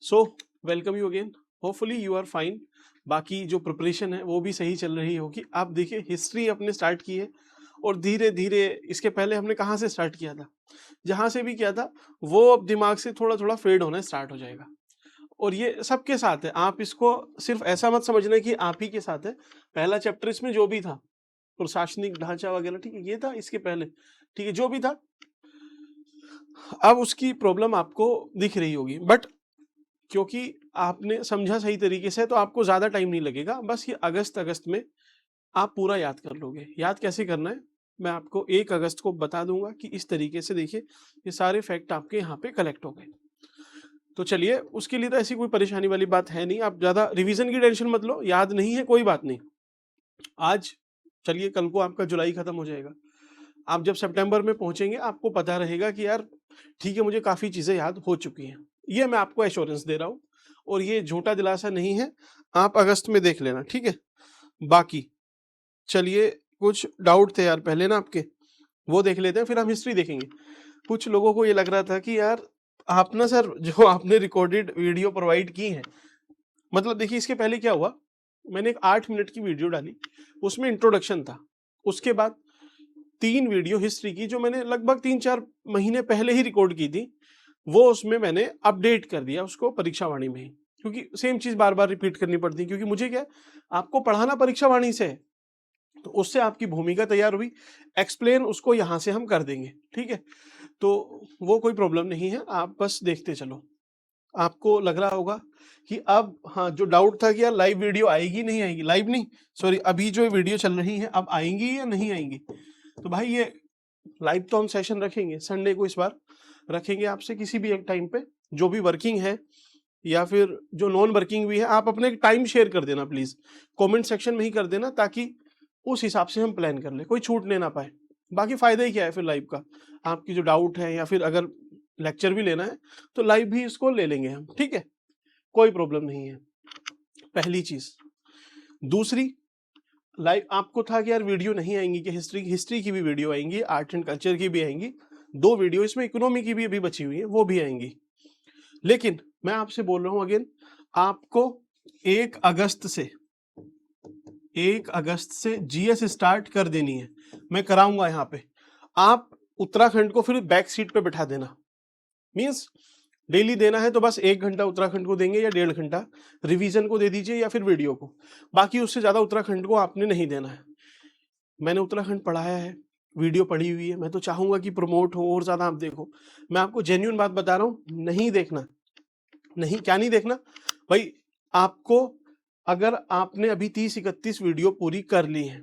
So welcome you again, hopefully you are fine. बाकी जो preparation है वो भी सही चल रही होगी। आप देखिए हिस्ट्री अपने स्टार्ट की है और धीरे धीरे इसके पहले हमने कहाँ से स्टार्ट किया था, जहाँ से भी किया था वो अब दिमाग से थोड़ा थोड़ा फेड होना स्टार्ट हो जाएगा। और ये सबके साथ है, आप इसको सिर्फ ऐसा मत समझना कि आप ही के साथ है। पहला चैप्टर इसमें जो भी था, प्रशासनिक ढांचा वगैरह, ठीक है, ये था इसके पहले, ठीक है, जो भी था, अब उसकी प्रॉब्लम आपको दिख रही होगी। बट क्योंकि आपने समझा सही तरीके से तो आपको ज्यादा टाइम नहीं लगेगा। बस ये अगस्त अगस्त में आप पूरा याद कर लोगे। याद कैसे करना है मैं आपको 1 अगस्त को बता दूंगा कि इस तरीके से देखिए ये सारे फैक्ट आपके यहाँ पे कलेक्ट हो गए। तो चलिए, उसके लिए तो ऐसी कोई परेशानी वाली बात है नहीं। आप ज्यादा रिवीजन की टेंशन मत लो, याद नहीं है कोई बात नहीं। आज चलिए, कल को आपका जुलाई खत्म हो जाएगा। आप जब सितंबर में पहुंचेंगे आपको पता रहेगा कि यार ठीक है, मुझे काफी चीजें याद हो चुकी हैं। ये मैं आपको एश्योरेंस दे रहा हूँ और ये झूठा दिलासा नहीं है। आप अगस्त में देख लेना, ठीक है। बाकी चलिए, कुछ डाउट थे यार पहले ना आपके, वो देख लेते हैं, फिर हम हिस्ट्री देखेंगे। कुछ लोगों को ये लग रहा था कि यार आप ना सर, जो आपने रिकॉर्डेड वीडियो प्रोवाइड की है, मतलब देखिए इसके पहले क्या हुआ, मैंने एक 8 मिनट की वीडियो डाली, उसमें इंट्रोडक्शन था। उसके बाद 3 वीडियो हिस्ट्री की जो मैंने लगभग 3-4 महीने पहले ही रिकॉर्ड की थी, वो उसमें मैंने अपडेट कर दिया उसको परीक्षा वाणी में ही, क्योंकि सेम चीज बार बार रिपीट करनी पड़ती है। क्योंकि मुझे क्या है, आपको पढ़ाना परीक्षा वाणी से है, तो उससे आपकी भूमिका तैयार हुई, एक्सप्लेन उसको यहां से हम कर देंगे, ठीक है। तो वो कोई प्रॉब्लम नहीं है, आप बस देखते चलो। आपको लग रहा होगा कि अब हाँ, जो डाउट था कि यार लाइव वीडियो आएगी नहीं आएगी, लाइव नहीं, सॉरी, अभी जो वीडियो चल रही है अब आएंगी या नहीं आएंगी। तो भाई ये लाइव तो हम सेशन रखेंगे संडे को, इस बार रखेंगे आपसे किसी भी एक टाइम पे। जो भी वर्किंग है या फिर जो नॉन वर्किंग भी है, आप अपने टाइम शेयर कर देना प्लीज, कमेंट सेक्शन में ही कर देना, ताकि उस हिसाब से हम प्लान कर ले, कोई छूटने ना पाए। बाकी फायदा ही क्या है फिर लाइव का, आपकी जो डाउट है या फिर अगर लेक्चर भी लेना है तो लाइव भी इसको ले लेंगे हम, ठीक है, कोई प्रॉब्लम नहीं है। पहली चीज। दूसरी, लाइव आपको था कि यार वीडियो नहीं आएंगी कि हिस्ट्री की भी वीडियो आएंगी, आर्ट एंड कल्चर की भी आएंगी, 2 वीडियो इसमें इकोनॉमी की भी अभी बची हुई है, वो भी आएंगी। लेकिन मैं आपसे बोल रहा हूं अगेन, आपको 1 अगस्त से 1 अगस्त से जीएस स्टार्ट कर देनी है। मैं कराऊंगा यहाँ पे, आप उत्तराखंड को फिर बैक सीट पे बैठा देना। मीन्स डेली देना है तो बस 1 घंटा उत्तराखंड को देंगे या 1.5 घंटा रिवीजन को दे दीजिए या फिर वीडियो को। बाकी उससे ज्यादा उत्तराखंड को आपने नहीं देना है। मैंने उत्तराखंड पढ़ाया है, वीडियो पढ़ी हुई है, मैं तो चाहूंगा कि प्रमोट हो और ज्यादा आप देखो। मैं आपको जेन्युइन बात बता रहा हूँ, नहीं देखना, नहीं क्या नहीं देखना भाई। आपको, अगर आपने अभी 30-31 वीडियो पूरी कर ली है,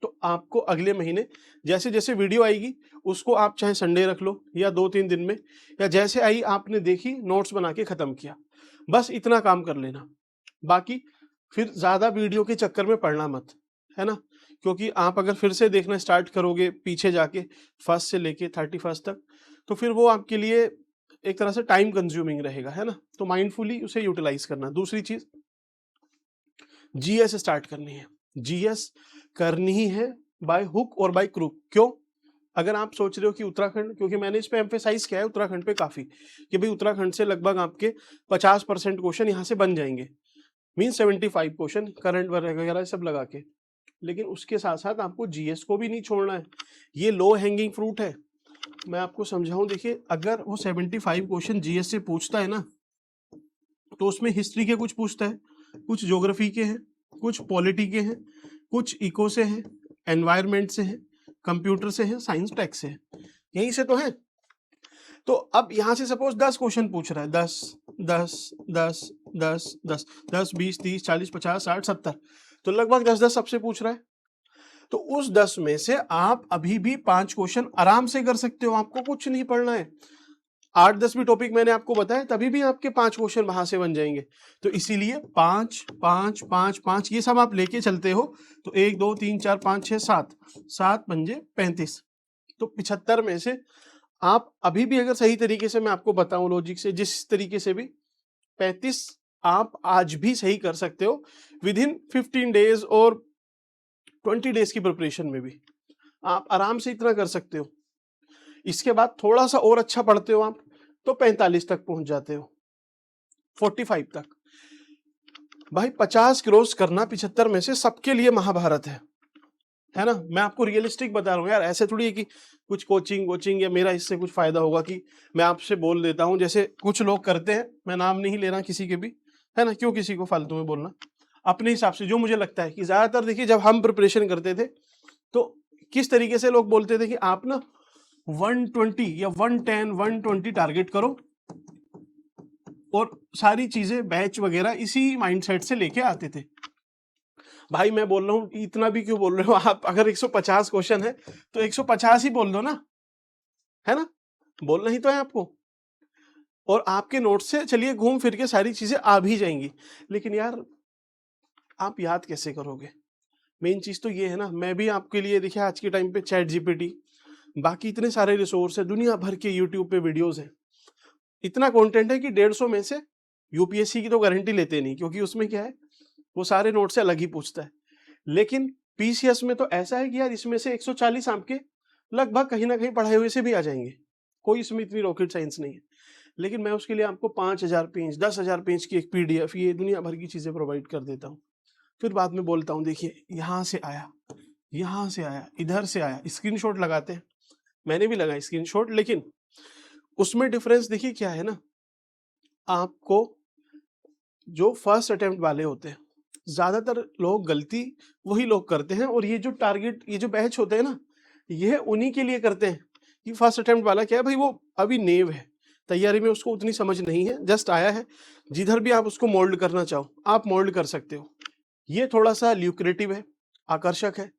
तो आपको अगले महीने जैसे जैसे वीडियो आएगी उसको आप चाहे संडे रख लो या 2-3 दिन में, या जैसे आई आपने देखी नोट्स बना के खत्म किया, बस इतना काम कर लेना। बाकी फिर ज्यादा वीडियो के चक्कर में पड़ना मत, है ना। क्योंकि आप अगर फिर से देखना स्टार्ट करोगे पीछे जाके, फर्स्ट से लेके 31 तक, तो फिर वो आपके लिए एक तरह से टाइम कंज्यूमिंग रहेगा, है ना। तो माइंडफुली उसे यूटिलाइज करना। दूसरी चीज, जीएस स्टार्ट करनी है। जीएस करनी ही है बाय हुक और बाय क्रूक। क्यों? अगर आप सोच रहे हो कि उत्तराखंड, क्योंकि मैंने इस पे एम्फेसाइज किया है उत्तराखंड पे काफी, कि भाई उत्तराखंड से लगभग आपके 50% क्वेश्चन यहाँ से बन जाएंगे, मीन 75 क्वेश्चन करंट वगैरह सब लगा के। लेकिन उसके साथ साथ आपको जीएस को भी नहीं छोड़ना है, ये लो हैंगिंग फ्रूट है। मैं आपको समझाऊं, देखिए अगर वो 75 क्वेश्चन जीएस से पूछता है ना, तो उसमें हिस्ट्री के कुछ पूछता है, कुछ ज्योग्राफी के हैं, कुछ पॉलिटी के हैं, कुछ इको से हैं, एनवायरमेंट से हैं, कंप्यूटर से हैं, साइंस टेक से हैं, यहीं से तो है। तो अब यहां से सपोज 10 क्वेश्चन पूछ रहा है, 10 10 10 10 10 10 20 30 40 50 60 70, तो लगभग 10-10 सबसे पूछ रहा है। तो उस 10 में से आप अभी भी 5 क्वेश्चन आराम से कर सकते हो, आपको कुछ नहीं पढ़ना है। 8-10 भी टॉपिक मैंने आपको बताया, तभी भी आपके 5 क्वेश्चन वहां से बन जाएंगे। तो इसीलिए 5 5 5 5 ये सब आप लेके चलते हो, तो 1 2 3 4 5 6 7 7 पंजे 35, तो 75 में से आप अभी भी अगर सही तरीके से मैं आपको बताऊं लॉजिक से, जिस तरीके से भी, 35 आप आज भी सही कर सकते हो विद इन 15 डेज और 20 डेज की प्रिपरेशन में भी आप आराम से इतना कर सकते हो। इसके बाद थोड़ा सा और अच्छा पढ़ते हो आप, तो 45 तक पहुंच जाते हो। 45 तक। भाई 50 क्रॉस करना 75 में से सबके लिए महाभारत है ना। मैं आपको रियलिस्टिक बता रहा हूँ यार, ऐसे थोड़ी है कि कुछ कोचिंग या मेरा इससे कुछ फायदा होगा कि मैं आपसे बोल देता हूँ जैसे कुछ लोग करते हैं। मैं नाम नहीं ले रहा किसी के भी, है ना, क्यों किसी को फालतू में बोलना। अपने हिसाब से जो मुझे लगता है कि ज्यादातर देखिए जब हम प्रिपरेशन करते थे तो किस तरीके से लोग बोलते थे कि आप ना 120 या 110 120 टारगेट करो और सारी चीजें बैच वगैरह इसी माइंडसेट से लेके आते थे। भाई मैं बोल रहा हूँ इतना भी क्यों बोल रहे हो आप, अगर 150 क्वेश्चन है तो 150 ही बोल दो ना, है ना, बोलना ही तो है आपको। और आपके नोट से चलिए घूम फिर के सारी चीजें आ भी जाएंगी, लेकिन यार आप याद कैसे करोगे? मेन चीज तो ये है ना। मैं भी आपके लिए देखिए आज के टाइम पे चैट जीपीटी, बाकी इतने सारे रिसोर्स है, दुनिया भर के यूट्यूब पे वीडियोस हैं, इतना कंटेंट है कि 150 में से यूपीएससी की तो गारंटी लेते नहीं, क्योंकि उसमें क्या है वो सारे नोट से अलग ही पूछता है। लेकिन पीसीएस में तो ऐसा है कि यार इसमें से 140 आपके लगभग कहीं ना कहीं पढ़ाए हुए से भी आ जाएंगे, कोई इसमें इतनी रॉकेट साइंस नहीं है। लेकिन मैं उसके लिए आपको 5000 पेज 10,000 पेज की एक पीडीएफ ये दुनिया भर की चीजें प्रोवाइड कर देता हूँ। फिर बाद में बोलता हूँ देखिए यहाँ से आया, यहाँ से आया, इधर से आया, स्क्रीनशॉट लगाते हैं। मैंने भी लगाया स्क्रीनशॉट, लेकिन उसमें डिफरेंस देखिए क्या है ना, आपको जो फर्स्ट अटेम्प्ट वाले होते हैं ज्यादातर लोग गलती वही लोग करते हैं, और ये जो टारगेट ये जो बैच होते हैं ना ये उन्हीं के लिए करते हैं कि फर्स्ट अटेम्प्ट वाला क्या है भाई, वो अभी नेव है, तैयारी में उसको उतनी समझ नहीं है, जस्ट आया है। जिधर भी आप उसको मोल्ड करना चाहो आप मोल्ड कर सकते हो। ये थोड़ा सा ल्यूक्रेटिव है, आकर्षक है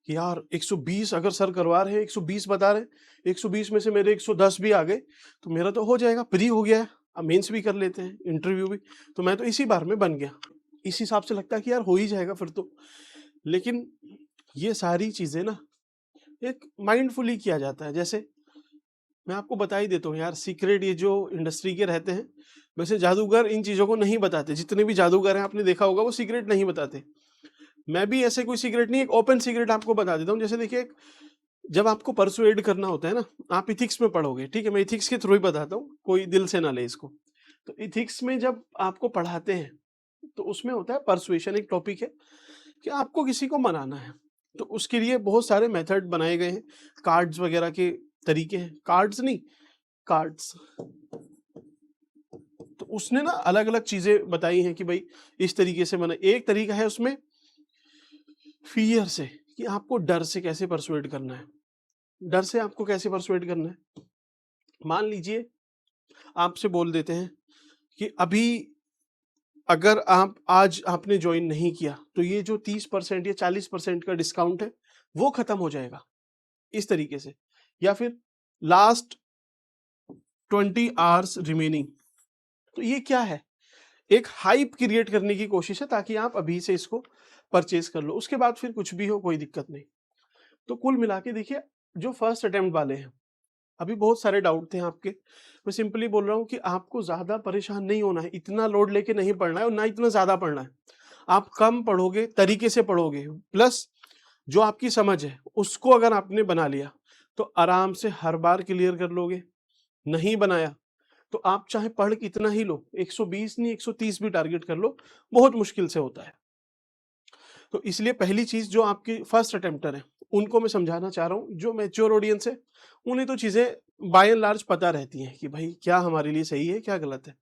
कि यार 120 अगर सर करवा रहे हैं, 120 बता रहे हैं, 120 में से मेरे 110 भी आ गए तो मेरा तो हो जाएगा, प्री हो गया है, अब मेंस भी कर लेते हैं, इंटरव्यू भी, तो मैं तो इसी बार में बन गया। इस हिसाब से लगता है कि यार हो ही जाएगा फिर तो। लेकिन ये सारी चीजें ना एक माइंडफुली किया जाता है। जैसे मैं आपको बता ही देता हूँ यार, सीक्रेट ये जो इंडस्ट्री के रहते हैं, वैसे जादूगर इन चीजों को नहीं बताते, जितने भी जादूगर हैं आपने देखा होगा वो सीक्रेट नहीं बताते। मैं भी ऐसे कोई सीक्रेट नहीं, एक ओपन सीक्रेट आपको बता देता हूँ। जैसे देखिए जब आपको परसुएड करना होता है ना, आप इथिक्स में पढ़ोगे, ठीक है, मैं इथिक्स के थ्रू ही बताता हूँ, कोई दिल से ना ले इसको। तो इथिक्स में जब आपको पढ़ाते हैं तो उसमें होता है परसुएशन, एक टॉपिक है कि आपको किसी को मनाना है, तो उसके लिए बहुत सारे मेथड बनाए गए हैं, कार्ड्स वगैरह के तरीके हैं, कार्ड्स नहीं कार्ड्स। तो उसने ना अलग अलग चीजें बताई हैं कि भाई इस तरीके से मना। एक तरीका है उसमें फियर से, कि आपको डर से कैसे परसुएड करना है, डर से आपको कैसे परसुएड करना है। मान लीजिए आपसे बोल देते हैं कि अभी अगर आप आज आपने ज्वाइन नहीं किया तो ये जो 30% या 40% का डिस्काउंट है वो खत्म हो जाएगा, इस तरीके से। या फिर लास्ट 20 आवर्स रिमेनिंग। तो ये क्या है, एक हाइप क्रिएट करने की कोशिश है ताकि आप अभी से इसको परचेज कर लो, उसके बाद फिर कुछ भी हो कोई दिक्कत नहीं। तो कुल मिला के देखिए जो फर्स्ट अटेम्प्ट वाले हैं, अभी बहुत सारे डाउट थे आपके, मैं सिंपली बोल रहा हूँ कि आपको ज्यादा परेशान नहीं होना है, इतना लोड लेके नहीं पढ़ना है और ना इतना ज्यादा पढ़ना है। आप कम पढ़ोगे, तरीके से पढ़ोगे, प्लस जो आपकी समझ है उसको अगर आपने बना लिया तो आराम से हर बार क्लियर कर लोगे। नहीं बनाया तो आप चाहे पढ़ कितना ही लो, 120 नहीं 130 भी टारगेट कर लो, बहुत मुश्किल से होता है। तो इसलिए पहली चीज जो आपकी फर्स्ट अटेम्प्टर है उनको मैं समझाना चाह रहा हूँ, जो मैच्योर ऑडियंस है उन्हें तो चीजें बाय एंड लार्ज पता रहती हैं कि भाई क्या हमारे लिए सही है क्या गलत है।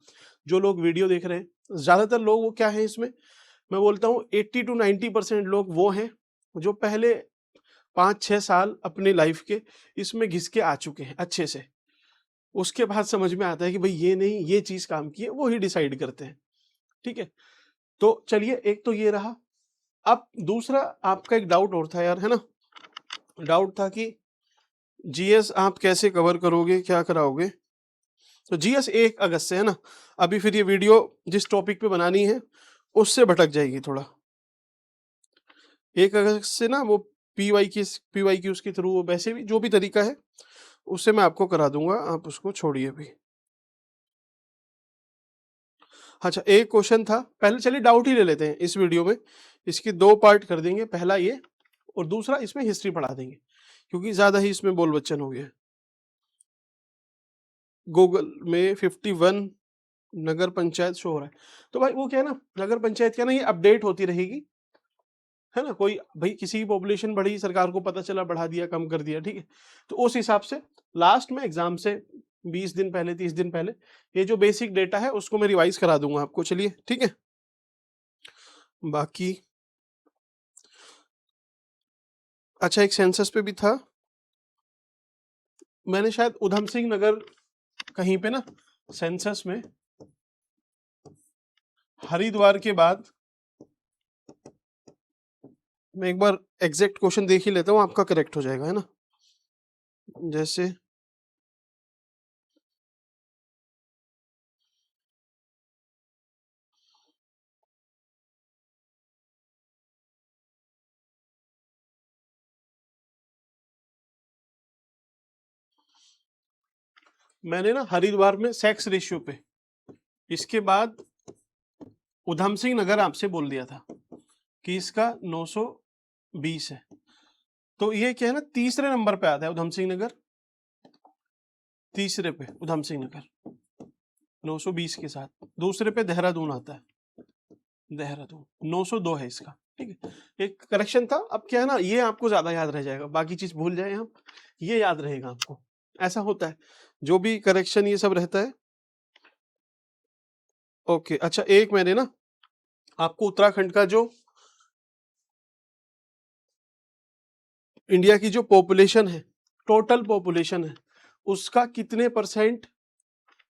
जो लोग वीडियो देख रहे हैं ज्यादातर लोग वो क्या है इसमें, मैं बोलता हूँ 80 to 90% लोग वो हैं जो पहले 5-6 साल अपने लाइफ के इसमें घिस के आ चुके हैं अच्छे से। उसके बाद समझ में आता है कि भाई ये नहीं ये चीज काम की है, वो ही डिसाइड करते हैं। ठीक है, तो चलिए एक तो ये रहा। अब दूसरा आपका एक डाउट और था यार, है ना, डाउट था कि जीएस आप कैसे कवर करोगे, क्या कराओगे। तो जीएस 1 अगस्त से है ना, अभी फिर ये वीडियो जिस टॉपिक पे बनानी है उससे भटक जाएगी थोड़ा। 1 अगस्त से ना वो पीवाई की उसके थ्रू वैसे भी जो भी तरीका है उससे मैं आपको करा दूंगा, आप उसको छोड़िए अभी। अच्छा एक क्वेश्चन था, पहले चलिए डाउट ही ले लेते हैं इस वीडियो में, इसकी 2 पार्ट कर देंगे, पहला ये और दूसरा इसमें हिस्ट्री पढ़ा देंगे क्योंकि ज्यादा ही इसमें बोल बच्चन हो गया। गूगल में 51 नगर पंचायत शो हो रहा है, तो भाई वो क्या है ना, नगर पंचायत क्या है ना, ये अपडेट होती रहेगी, है ना। कोई भाई किसी की पॉपुलेशन बढ़ी, सरकार को पता चला, बढ़ा दिया, कम कर दिया, ठीक है, तो उस हिसाब से लास्ट में एग्जाम से 20 दिन पहले, 30 दिन पहले ये जो बेसिक डेटा है उसको मैं रिवाइज करा दूंगा आपको, चलिए ठीक है। बाकी अच्छा, एक सेंसस पे भी था, मैंने शायद उधम सिंह नगर कहीं पे ना सेंसस में हरिद्वार के बाद, मैं एक बार एग्जैक्ट क्वेश्चन देख ही लेता हूँ, आपका करेक्ट हो जाएगा, है ना। जैसे मैंने ना हरिद्वार में सेक्स रेशियो पे, इसके बाद उधम सिंह नगर आपसे बोल दिया था कि इसका 920 है, तो ये क्या है ना, तीसरे नंबर पे आता है उधम सिंह नगर, तीसरे पे उधम सिंह नगर 920 के साथ, दूसरे पे देहरादून आता है, देहरादून 902 है इसका, ठीक है। एक करेक्शन था, अब क्या है ना, ये आपको ज्यादा याद रह जाएगा, बाकी चीज भूल जाए आप, ये याद रहेगा आपको, ऐसा होता है जो भी करेक्शन ये सब रहता है। ओके अच्छा, एक मैंने ना आपको उत्तराखंड का जो इंडिया की जो पॉपुलेशन है, टोटल पॉपुलेशन है, उसका कितने परसेंट,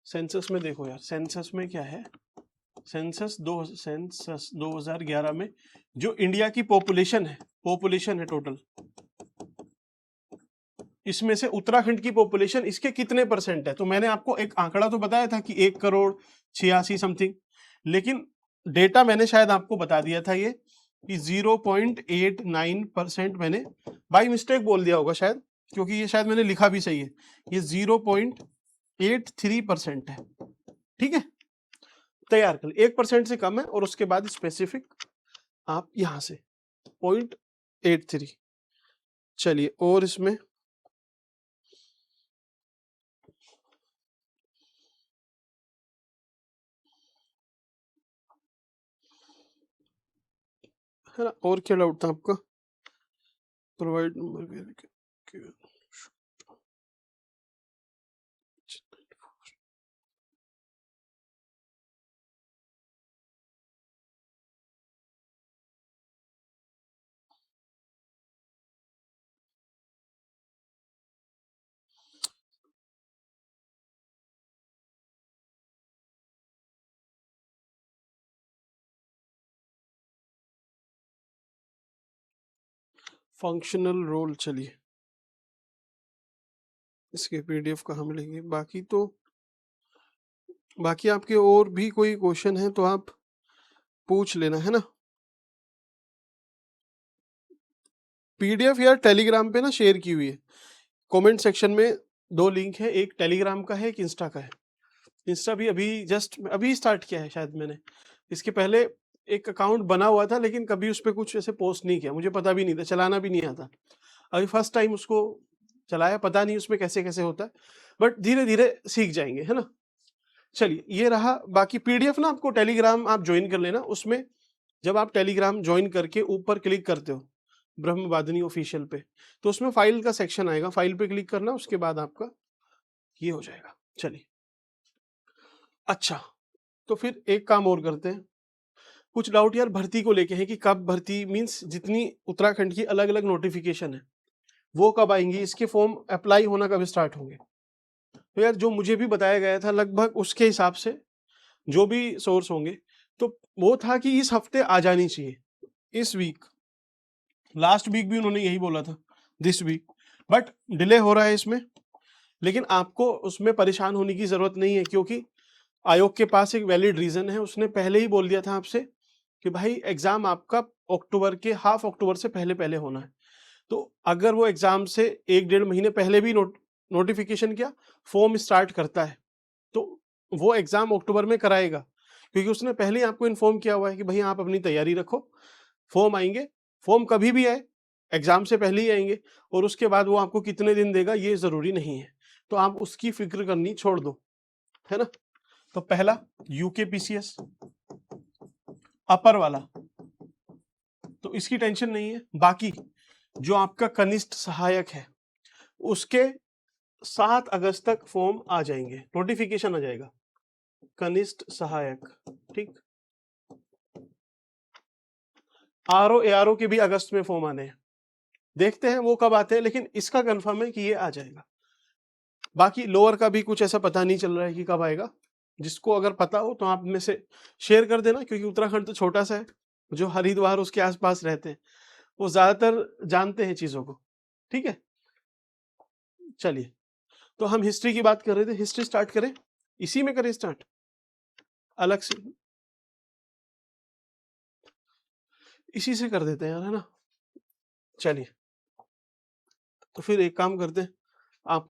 सेंसस में देखो यार, सेंसस में क्या है, सेंसस 2011 में जो इंडिया की पॉपुलेशन है टोटल, इसमें से उत्तराखंड की पॉपुलेशन इसके कितने परसेंट है, तो मैंने आपको एक आंकड़ा तो बताया था कि 1,86,00,000 समथिंग, लेकिन डेटा मैंने शायद आपको बता दिया था ये कि 0.89% मैंने बाई मिस्टेक बोल दिया होगा शायद, क्योंकि ये शायद मैंने लिखा भी सही है, ये 0.83% है, ठीक है। तैयार कर 1% से कम है, और उसके बाद स्पेसिफिक आप यहां से 0.83, चलिए। और इसमें है ना, और क्या डाउट था आपका, प्रोवाइड नंबर, फंक्शनल रोल, चलिए इसके पीडीएफ कहाँ मिलेंगे, बाकी आपके और भी कोई क्वेश्चन है तो आप पूछ लेना, है ना। पीडीएफ यार टेलीग्राम पे ना शेयर की हुई है, कमेंट सेक्शन में 2 लिंक है, एक टेलीग्राम का है, एक इंस्टा का है। इंस्टा भी अभी जस्ट अभी स्टार्ट किया है शायद मैंने, इसके पहले एक अकाउंट बना हुआ था, लेकिन कभी उस पर कुछ ऐसे पोस्ट नहीं किया, मुझे पता भी नहीं था, चलाना भी नहीं आता, अभी फर्स्ट टाइम उसको चलाया, पता नहीं उसमें कैसे कैसे होता है, बट धीरे धीरे सीख जाएंगे, है ना। चलिए ये रहा, बाकी पीडीएफ ना आपको टेलीग्राम आप ज्वाइन कर लेना, उसमें जब आप टेलीग्राम ज्वाइन करके ऊपर क्लिक करते हो ब्रह्मवादिनी ऑफिशियल पे, तो उसमें फाइल का सेक्शन आएगा, फाइल पे क्लिक करना, उसके बाद आपका ये हो जाएगा। चलिए अच्छा, तो फिर एक काम और करते हैं, कुछ डाउट यार भर्ती को लेके है कि कब भर्ती मींस जितनी उत्तराखंड की अलग अलग नोटिफिकेशन है वो कब आएंगी, इसके फॉर्म अप्लाई होना कब स्टार्ट होंगे, तो यार जो मुझे भी बताया गया था लगभग उसके हिसाब से जो भी सोर्स होंगे, तो वो था कि इस हफ्ते आ जानी चाहिए, इस वीक, लास्ट वीक भी उन्होंने यही बोला था, दिस वीक, बट डिले हो रहा है इसमें, लेकिन आपको उसमें परेशान होने की जरूरत नहीं है, क्योंकि आयोग के पास एक वैलिड रीजन है, उसने पहले ही बोल दिया था आपसे कि भाई एग्जाम आपका अक्टूबर के हाफ अक्टूबर से पहले पहले होना है, तो अगर वो एग्जाम से 1-1.5 महीने पहले भी नोटिफिकेशन किया, फॉर्म स्टार्ट करता है, तो वो एग्जाम अक्टूबर में कराएगा, क्योंकि उसने पहले ही आपको इन्फॉर्म किया हुआ है कि भाई आप अपनी तैयारी रखो, फॉर्म आएंगे, फॉर्म कभी भी आए, एग्जाम से पहले ही आएंगे, और उसके बाद वो आपको कितने दिन देगा ये जरूरी नहीं है, तो आप उसकी फिक्र करनी छोड़ दो, है ना। तो पहला यूकेपीसीएस अपर वाला, तो इसकी टेंशन नहीं है। बाकी जो आपका कनिष्ठ सहायक है उसके 7 अगस्त तक फॉर्म आ जाएंगे, नोटिफिकेशन आ जाएगा। कनिष्ठ सहायक, ठीक। आरओ एआरओ के भी अगस्त में फॉर्म आने हैं, देखते हैं वो कब आते हैं, लेकिन इसका कंफर्म है कि ये आ जाएगा। बाकी लोअर का भी कुछ ऐसा पता नहीं चल रहा है कि कब आएगा। जिसको अगर पता हो तो आप में से शेयर कर देना, क्योंकि उत्तराखंड तो छोटा सा है, जो हरिद्वार उसके आसपास रहते हैं वो ज्यादातर जानते हैं चीजों को, ठीक है। चलिए, तो हम हिस्ट्री की बात कर रहे थे, हिस्ट्री स्टार्ट करें, इसी में करें स्टार्ट, अलग से इसी से कर देते हैं यार, है ना। चलिए, तो फिर एक काम करते हैं, आप